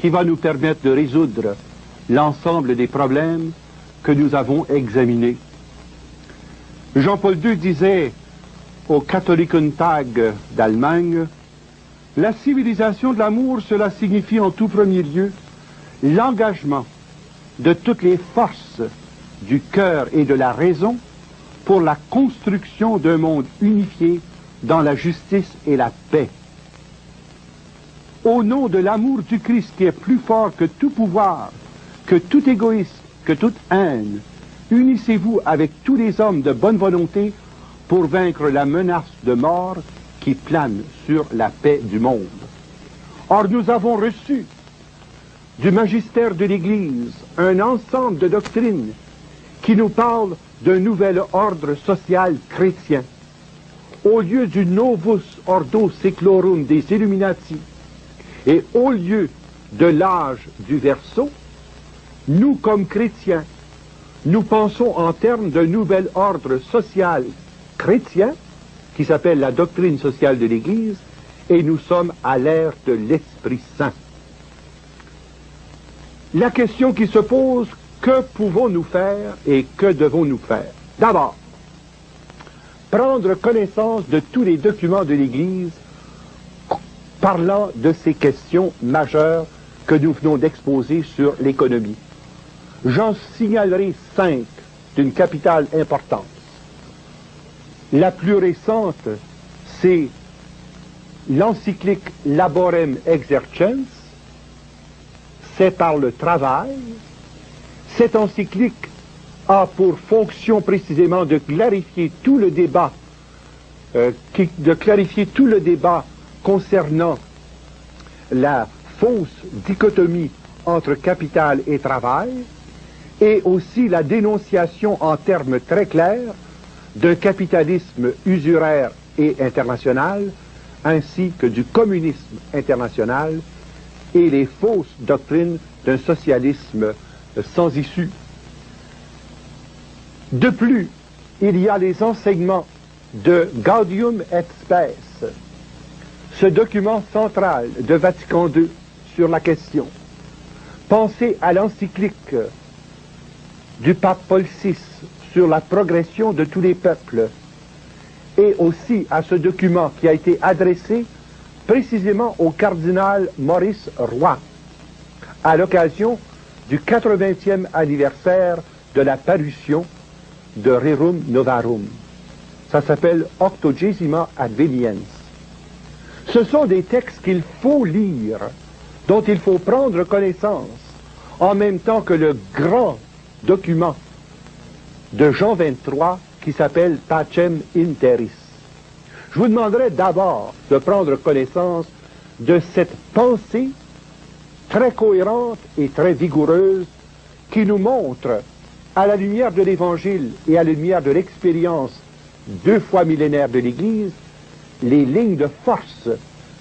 qui va nous permettre de résoudre l'ensemble des problèmes que nous avons examinés. Jean-Paul II disait au Katholikentag d'Allemagne, la civilisation de l'amour, cela signifie en tout premier lieu l'engagement de toutes les forces du cœur et de la raison pour la construction d'un monde unifié dans la justice et la paix. Au nom de l'amour du Christ qui est plus fort que tout pouvoir, que tout égoïsme, que toute haine, unissez-vous avec tous les hommes de bonne volonté pour vaincre la menace de mort qui plane sur la paix du monde. Or, nous avons reçu du magistère de l'Église un ensemble de doctrines qui nous parlent d'un nouvel ordre social chrétien. Au lieu du Novus Ordo Seclorum des Illuminati et au lieu de l'âge du Verseau, nous, comme chrétiens, nous pensons en termes d'un nouvel ordre social chrétien qui s'appelle la doctrine sociale de l'Église, et nous sommes à l'ère de l'Esprit Saint. La question qui se pose, que pouvons-nous faire et que devons-nous faire? D'abord, prendre connaissance de tous les documents de l'Église parlant de ces questions majeures que nous venons d'exposer sur l'économie. J'en signalerai 5 d'une capitale importance. La plus récente, c'est l'encyclique Laborem Exercens, c'est par le travail. Cette encyclique a pour fonction précisément de clarifier tout le débat, concernant la fausse dichotomie entre capital et travail, et aussi la dénonciation en termes très clairs d'un capitalisme usuraire et international, ainsi que du communisme international et les fausses doctrines d'un socialisme sans issue. De plus, il y a les enseignements de Gaudium et Spes, ce document central de Vatican II sur la question. Pensez à l'encyclique du pape Paul VI sur la progression de tous les peuples et aussi à ce document qui a été adressé précisément au cardinal Maurice Roy à l'occasion du 80e anniversaire de la parution de Rerum Novarum. Ça s'appelle Octogesima Adveniens. Ce sont des textes qu'il faut lire, dont il faut prendre connaissance, en même temps que le grand document de Jean 23 qui s'appelle Pacem in Terris. Je vous demanderai d'abord de prendre connaissance de cette pensée très cohérente et très vigoureuse qui nous montre, à la lumière de l'Évangile et à la lumière de l'expérience 2 fois millénaire de l'Église, les lignes de force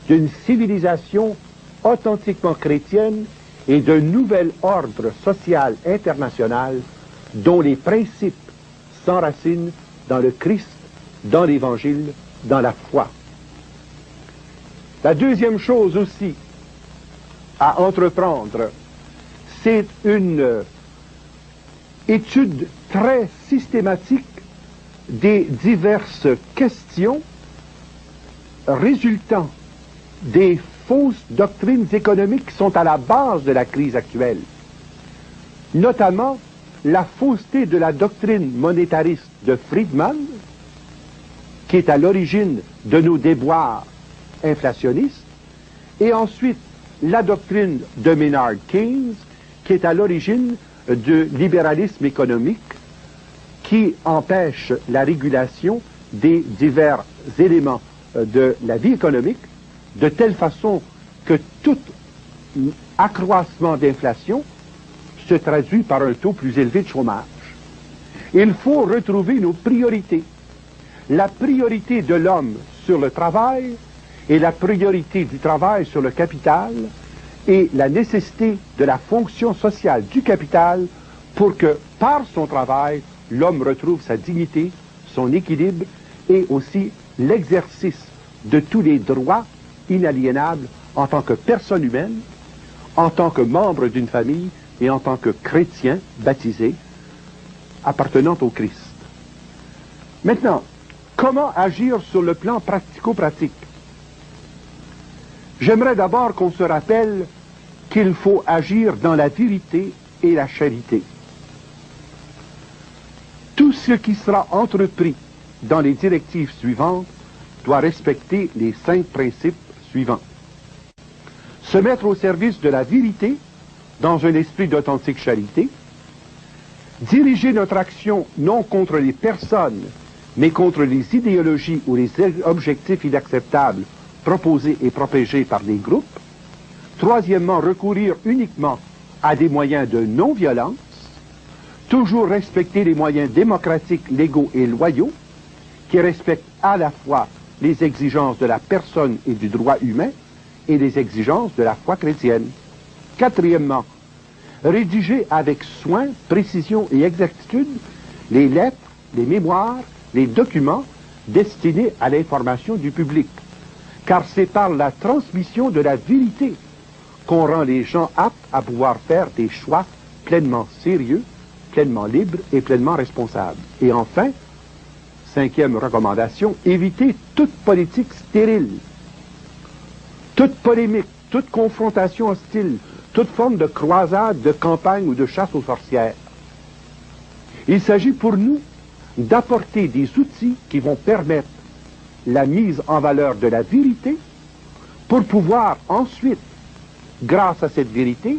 d'une civilisation authentiquement chrétienne et d'un nouvel ordre social international dont les principes s'enracinent dans le Christ, dans l'Évangile, dans la foi. La deuxième chose aussi à entreprendre, c'est une étude très systématique des diverses questions résultant des fausses doctrines économiques qui sont à la base de la crise actuelle, notamment la fausseté de la doctrine monétariste de Friedman, qui est à l'origine de nos déboires inflationnistes, et ensuite la doctrine de Maynard Keynes, qui est à l'origine du libéralisme économique, qui empêche la régulation des divers éléments de la vie économique, de telle façon que tout accroissement d'inflation se traduit par un taux plus élevé de chômage. Il faut retrouver nos priorités. La priorité de l'homme sur le travail et la priorité du travail sur le capital et la nécessité de la fonction sociale du capital pour que, par son travail, l'homme retrouve sa dignité, son équilibre et aussi l'exercice de tous les droits inaliénables en tant que personne humaine, en tant que membre d'une famille et en tant que chrétien baptisé appartenant au Christ. Maintenant, comment agir sur le plan pratico-pratique? J'aimerais d'abord qu'on se rappelle qu'il faut agir dans la vérité et la charité. Tout ce qui sera entrepris dans les directives suivantes doit respecter les 5 principes suivants. Se mettre au service de la vérité dans un esprit d'authentique charité, diriger notre action non contre les personnes, mais contre les idéologies ou les objectifs inacceptables proposés et propagés par des groupes. Troisièmement, recourir uniquement à des moyens de non-violence, toujours respecter les moyens démocratiques, légaux et loyaux, qui respectent à la fois les exigences de la personne et du droit humain et les exigences de la foi chrétienne. Quatrièmement, rédiger avec soin, précision et exactitude les lettres, les mémoires, les documents destinés à l'information du public. Car c'est par la transmission de la vérité qu'on rend les gens aptes à pouvoir faire des choix pleinement sérieux, pleinement libres et pleinement responsables. Et enfin, 5e recommandation, éviter toute politique stérile, toute polémique, toute confrontation hostile, toute forme de croisade, de campagne ou de chasse aux sorcières. Il s'agit pour nous d'apporter des outils qui vont permettre la mise en valeur de la vérité pour pouvoir ensuite, grâce à cette vérité,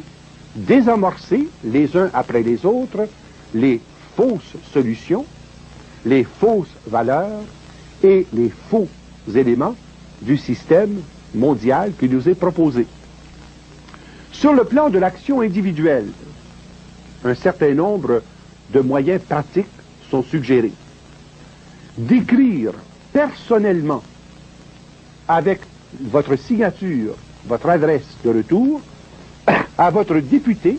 désamorcer les uns après les autres les fausses solutions, les fausses valeurs et les faux éléments du système mondial qui nous est proposé. Sur le plan de l'action individuelle, un certain nombre de moyens pratiques sont suggérés. D'écrire personnellement, avec votre signature, votre adresse de retour, à votre député,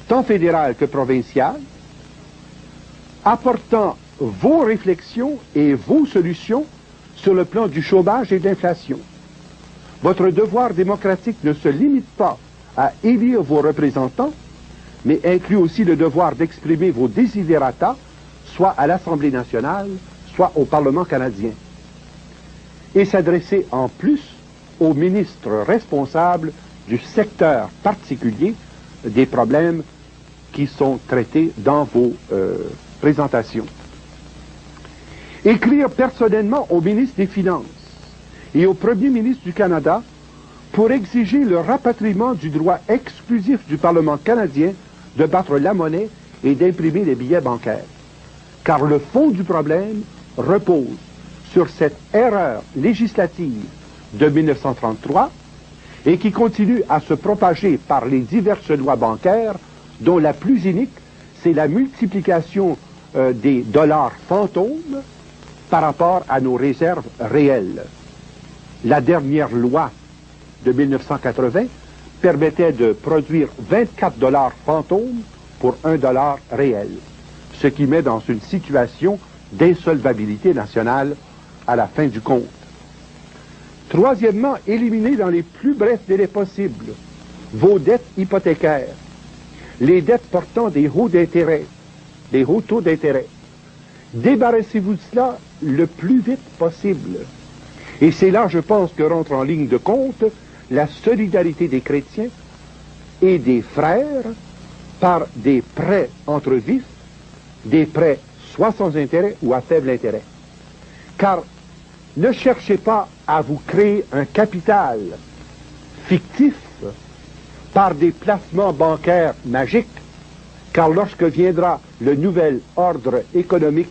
tant fédéral que provincial, apportant vos réflexions et vos solutions sur le plan du chômage et de l'inflation. Votre devoir démocratique ne se limite pas à élire vos représentants, mais inclut aussi le devoir d'exprimer vos desiderata, soit à l'Assemblée nationale, soit au Parlement canadien, et s'adresser en plus aux ministres responsables du secteur particulier des problèmes qui sont traités dans vos présentations. Écrire personnellement au ministre des Finances et au Premier ministre du Canada pour exiger le rapatriement du droit exclusif du Parlement canadien de battre la monnaie et d'imprimer les billets bancaires. Car le fond du problème repose sur cette erreur législative de 1933 et qui continue à se propager par les diverses lois bancaires, dont la plus inique, c'est la multiplication des dollars fantômes par rapport à nos réserves réelles. La dernière loi de 1980 permettait de produire 24 dollars fantômes pour 1 dollar réel, ce qui met dans une situation d'insolvabilité nationale à la fin du compte. Troisièmement, éliminer dans les plus brefs délais possibles vos dettes hypothécaires, les dettes portant des hauts d'intérêt, des hauts taux d'intérêt. Débarrassez-vous de cela le plus vite possible. Et c'est là, je pense, que rentre en ligne de compte la solidarité des chrétiens et des frères par des prêts entre vifs, des prêts soit sans intérêt ou à faible intérêt. Car ne cherchez pas à vous créer un capital fictif par des placements bancaires magiques, car lorsque viendra le nouvel ordre économique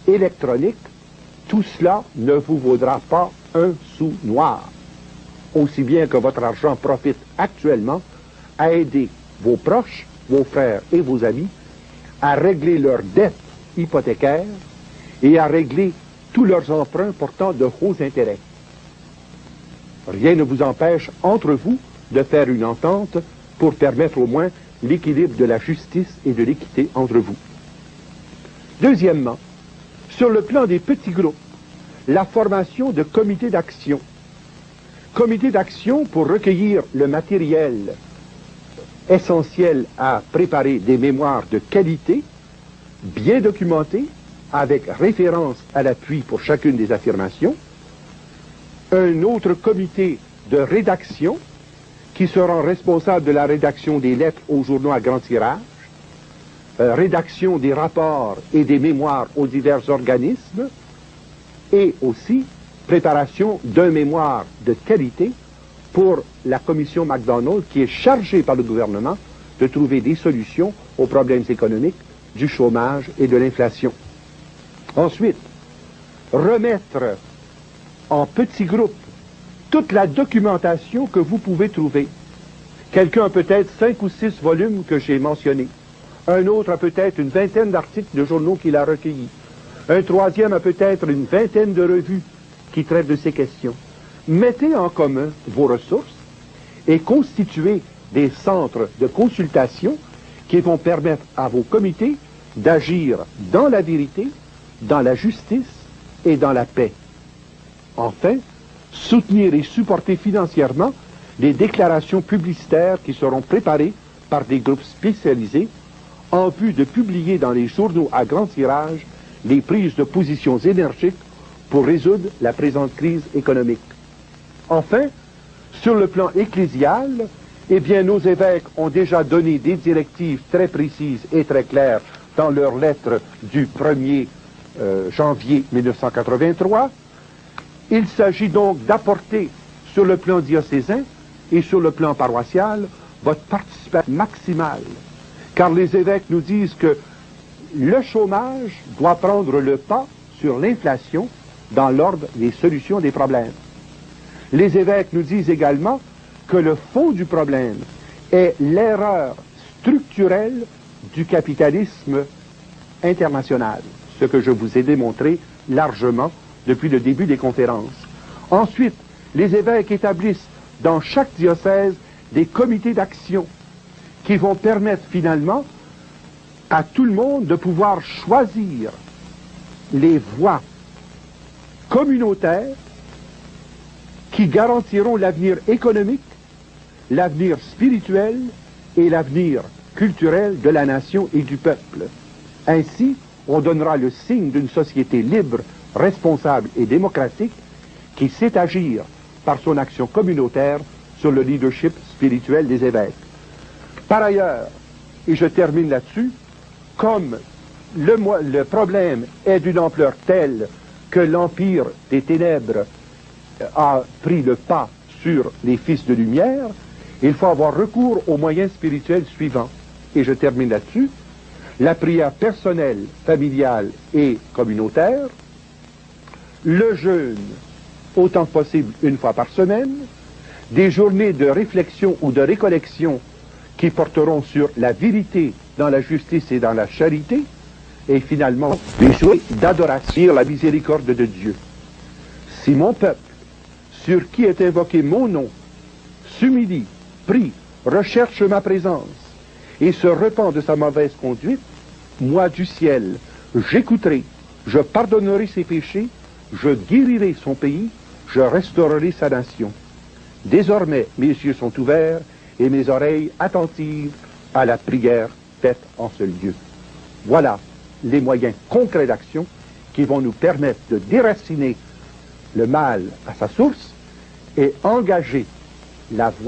électronique, tout cela ne vous vaudra pas un sou noir. Aussi bien que votre argent profite actuellement à aider vos proches, vos frères et vos amis à régler leurs dettes hypothécaires et à régler tous leurs emprunts portant de hauts intérêts. Rien ne vous empêche, entre vous, de faire une entente pour permettre au moins l'équilibre de la justice et de l'équité entre vous. Deuxièmement, sur le plan des petits groupes, la formation de comités d'action. Comités d'action pour recueillir le matériel essentiel à préparer des mémoires de qualité, bien documentés, avec référence à l'appui pour chacune des affirmations. Un autre comité de rédaction qui sera responsable de la rédaction des lettres aux journaux à grand tirage, rédaction des rapports et des mémoires aux divers organismes, et aussi préparation d'un mémoire de qualité pour la commission McDonald qui est chargée par le gouvernement de trouver des solutions aux problèmes économiques, du chômage et de l'inflation. Ensuite, remettre en petits groupes toute la documentation que vous pouvez trouver. Quelqu'un a peut-être 5 ou 6 volumes que j'ai mentionnés. Un autre a peut-être une vingtaine d'articles de journaux qu'il a recueillis. Un troisième a peut-être une vingtaine de revues qui traitent de ces questions. Mettez en commun vos ressources et constituez des centres de consultation qui vont permettre à vos comités d'agir dans la vérité, dans la justice et dans la paix. Enfin, soutenir et supporter financièrement les déclarations publicitaires qui seront préparées par des groupes spécialisés en vue de publier dans les journaux à grand tirage les prises de positions énergiques pour résoudre la présente crise économique. Enfin, sur le plan ecclésial, eh bien, nos évêques ont déjà donné des directives très précises et très claires dans leur lettre du 1er janvier 1983. Il s'agit donc d'apporter sur le plan diocésain et sur le plan paroissial votre participation maximale. Car les évêques nous disent que le chômage doit prendre le pas sur l'inflation dans l'ordre des solutions des problèmes. Les évêques nous disent également que le fond du problème est l'erreur structurelle du capitalisme international, ce que je vous ai démontré largement depuis le début des conférences. Ensuite, les évêques établissent dans chaque diocèse des comités d'action qui vont permettre finalement à tout le monde de pouvoir choisir les voies communautaires qui garantiront l'avenir économique, l'avenir spirituel et l'avenir culturel de la nation et du peuple. Ainsi, on donnera le signe d'une société libre, responsable et démocratique qui sait agir par son action communautaire sur le leadership spirituel des évêques. Par ailleurs, et je termine là-dessus, comme le problème est d'une ampleur telle que l'empire des ténèbres a pris le pas sur les fils de lumière, il faut avoir recours aux moyens spirituels suivants. Et je termine là-dessus. La prière personnelle, familiale et communautaire, le jeûne, autant que possible une fois par semaine, des journées de réflexion ou de récollection qui porteront sur la vérité dans la justice et dans la charité, et finalement, des souhaits d'adoration, la miséricorde de Dieu. Si mon peuple, sur qui est invoqué mon nom, s'humilie, prie, recherche ma présence, et se repent de sa mauvaise conduite, moi du ciel, j'écouterai, je pardonnerai ses péchés, je guérirai son pays, je restaurerai sa nation. Désormais, mes yeux sont ouverts et mes oreilles attentives à la prière faite en ce lieu. Voilà les moyens concrets d'action qui vont nous permettre de déraciner le mal à sa source et engager la voie